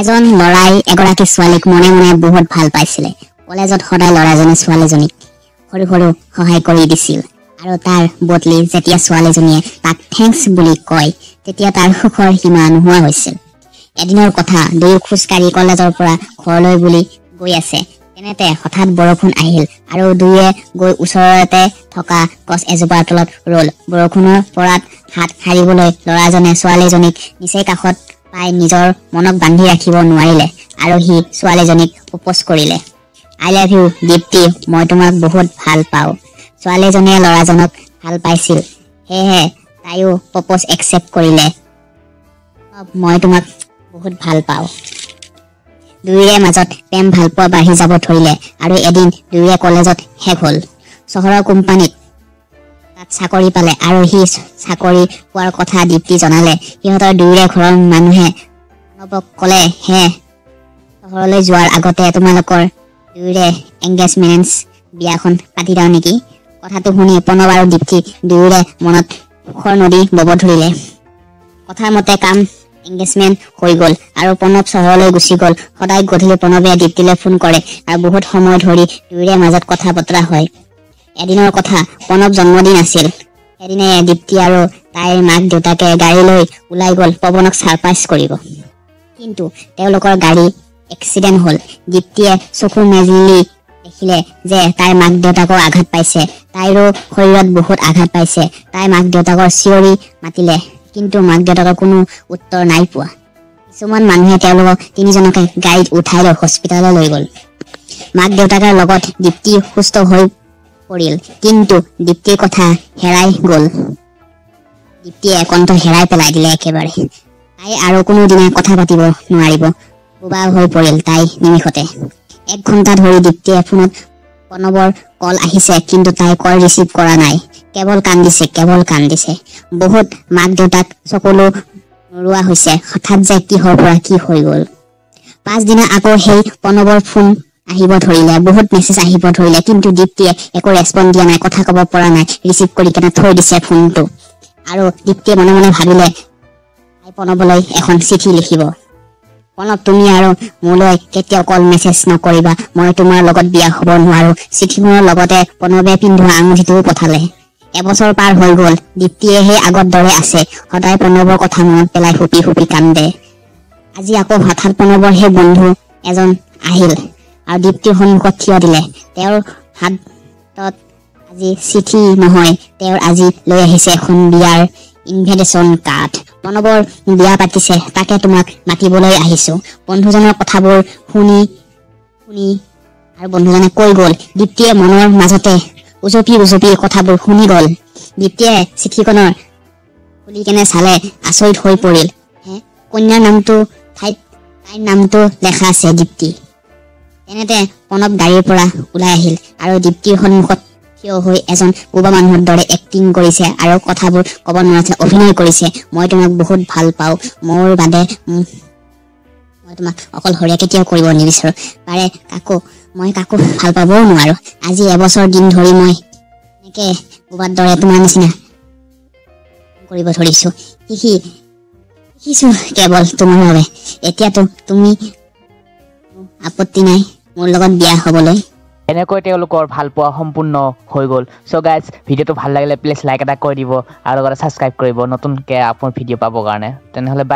এজন লৰাই এগৰাকী ছোৱালীক মনে মনে বহুত ভাল পাইছিলে। কলেজত সদায় ল'ৰাজনে ছোৱালীজনীক সৰু সৰু সহায় কৰি দিছিল আৰু তাৰ বদলি যেতিয়া ছোৱালীজনীয়ে তাক থেংকছ বুলি কয় তেতিয়া তাৰ সুখৰ সীমা নোহোৱা হৈছিল। এদিনৰ কথা, দুয়ো খোজকাঢ়ি কলেজৰ পৰা ঘৰলৈ বুলি গৈ আছে। তেনেতে হঠাৎ বৰষুণ আহিল আৰু দুয়ে গৈ ওচৰতে থকা গছ এজোপাৰ তলত ৰল। বৰষুণৰ পৰাত হাত সাৰিবলৈ ল'ৰাজনে ছোৱালীজনীক নিচেই কাষত পাই নিজৰ মনক বান্ধি ৰাখিব নোৱাৰিলে আৰু সি ছোৱালীজনীক প্ৰপ'জ কৰিলে। আই লাভ ইউ দীপ্তি, মই তোমাক বহুত ভাল পাওঁ। ছোৱালীজনীয়ে ল'ৰাজনক ভাল পাইছিল, সেয়েহে তাইও প্ৰপ'জ একচেপ্ট কৰিলে। মই তোমাক বহুত ভাল পাওঁ। দুয়োৰে মাজত প্ৰেম ভালপোৱা বাঢ়ি যাব ধৰিলে আৰু এদিন দুয়োৰে কলেজত শেষ হ'ল। চহৰৰ কোম্পানীত তাত চাকৰি পালে আৰু সি চাকৰি পোৱাৰ কথা দীপ্তি জনালে। সিহঁতৰ দুয়োৰে ঘৰৰ মানুহে প্ৰণৱক ক'লে, হে চহৰলৈ যোৱাৰ আগতে তোমালোকৰ দুয়োৰে এংগেজমেণ্ট বিয়াখন পাতি দিওঁ নেকি? কথাটো শুনি প্ৰণৱ আৰু দীপ্তি দুয়োৰে মনত সুখৰ নদী বব ধৰিলে। কথাৰ মতে কাম এংগেজমেণ্ট হৈ গ'ল আৰু প্ৰণৱ চহৰলৈ গুচি গ'ল। সদায় গধূলি প্ৰণৱে দীপ্তিলৈ ফোন কৰে আৰু বহুত সময় ধৰি দুয়োৰে মাজত কথা বতৰা হয়। এদিনৰ কথা, প্ৰণৱ জন্মদিন আছিল। সেইদিনাই দীপ্তি আৰু তাইৰ মাক দেউতাকে গাড়ী লৈ ওলাই গ'ল পৱনক ছাৰপ্ৰাইজ কৰিব। কিন্তু তেওঁলোকৰ গাড়ী এক্সিডেণ্ট হ'ল। দীপ্তিয়ে চকু মেলি দেখিলে যে তাইৰ মাক দেউতাকৰ আঘাত পাইছে। তাইৰো শৰীৰত বহুত আঘাত পাইছে। তাই মাক দেউতাকৰ চিঞৰি মাতিলে, কিন্তু মাক দেউতাকৰ কোনো উত্তৰ নাই পোৱা। কিছুমান মানুহে তেওঁলোকক তিনিজনকে গাড়ীত উঠাই লৈ হস্পিতাললৈ লৈ গ'ল। মাক দেউতাকৰ লগত দীপ্তি সুস্থ হৈ পৰিল, কিন্তু দীপ্তিৰ কথা হেৰাই গ'ল। দীপ্তিয়ে কণ্ঠ হেৰাই পেলাই দিলে একেবাৰে। তাই আৰু কোনোদিনে কথা পাতিব নোৱাৰিব। বোবা হৈ পৰিল তাই নিমিষতে। 1 ঘণ্টা ধৰি দীপ্তিয়ে ফোনত প্ৰণৱৰ কল আহিছে, কিন্তু তাই কল ৰিচিভ কৰা নাই। কেৱল কান্দিছে। বহুত মাক দেউতাক চকুলো নৰোৱা হৈছে। হঠাৎ যে কিহৰ পৰা কি হৈ গ'ল। পাছদিনা আকৌ সেই প্ৰণৱৰ ফোন আহিব ধৰিলে, বহুত মেছেজ আহিব ধৰিলে, কিন্তু দীপ্তিয়ে একো ৰেছপন্স দিয়া নাই, কথা ক'ব পৰা নাই। ৰিচিভ কৰি কেনে থৈ দিছে ফোনটো। আৰু দীপ্তিয়ে মনে মনে ভাবিলে তাই প্ৰণৱলৈ এখন চিঠি লিখিব। প্ৰণৱ, তুমি আৰু মোলৈ কেতিয়াও কল মেছেজ নকৰিবা। মই তোমাৰ লগত বিয়া হ'ব নোৱাৰো। চিঠিখনৰ লগতে প্ৰণৱে পিন্ধোৱা আঙুঠিটোও পঠালে। এবছৰ পাৰ হৈ গ'ল। দীপ্তিয়ে সেই আগৰ দৰে আছে। সদায় প্ৰণৱৰ কথা মনত পেলাই হুপি হুপি কান্দে। আজি আকৌ হঠাৎ প্ৰণৱৰ সেই বন্ধু এজন আহিল আৰু দীপ্তিৰ সন্মুখত থিয় দিলে। তেওঁৰ হাতত আজি চিঠি নহয়, তেওঁৰ আজি লৈ আহিছে এখন বিয়াৰ ইনভিটেশ্যন কাৰ্ড। প্ৰণৱৰ বিয়া পাতিছে, তাকে তোমাক মাতিবলৈ আহিছো। বন্ধুজনৰ কথাবোৰ শুনি আৰু বন্ধুজনে কৈ গ'ল। দীপ্তিয়ে মনৰ মাজতে উজপি কথাবোৰ শুনি গ'ল। দীপ্তিয়ে চিঠিখনৰ খুলি কেনে চালে, আচৰিত হৈ পৰিল। কন্যাৰ নামটো ঠাইত তাইৰ নামটো লেখা আছে দীপ্তি। তেনেতে প্ৰণৱ গাড়ীৰ পৰা ওলাই আহিল আৰু দীপ্তিৰ সন্মুখত থিয় হৈ এজন বোবা মানুহৰ দৰে এক্টিং কৰিছে আৰু কথাবোৰ ক'ব নোৱাৰাকে অভিনয় কৰিছে। মই তোমাক বহুত ভাল পাওঁ। মোৰ বাদে মই তোমাক অকলশৰীয়া কেতিয়াও কৰিব নিবিচাৰো। মই কাকো ভাল পাবও নোৱাৰো। আজি এবছৰ দিন ধৰি মই এনেকে বোবাৰ দৰে তোমাৰ নিচিনা কৰিব ধৰিছো। শিকিছো কেৱল তোমাৰ বাবে। এতিয়াতো তুমি আপত্তি নাই মোৰ লগত বিয়া হ'বলৈ। এনেকৈ তেওঁলোকৰ ভাল পোৱা সম্পূৰ্ণ হৈ গ'ল। চ' গাইজ, ভিডিঅ'টো ভাল লাগিলে প্লিজ লাইক এটা কৰি দিব আৰু লগতে ছাবস্ক্ৰাইব কৰিব নতুনকৈ আপোনাৰ ভিডিঅ' পাবৰ কাৰণে। তেনেহ'লে বাই।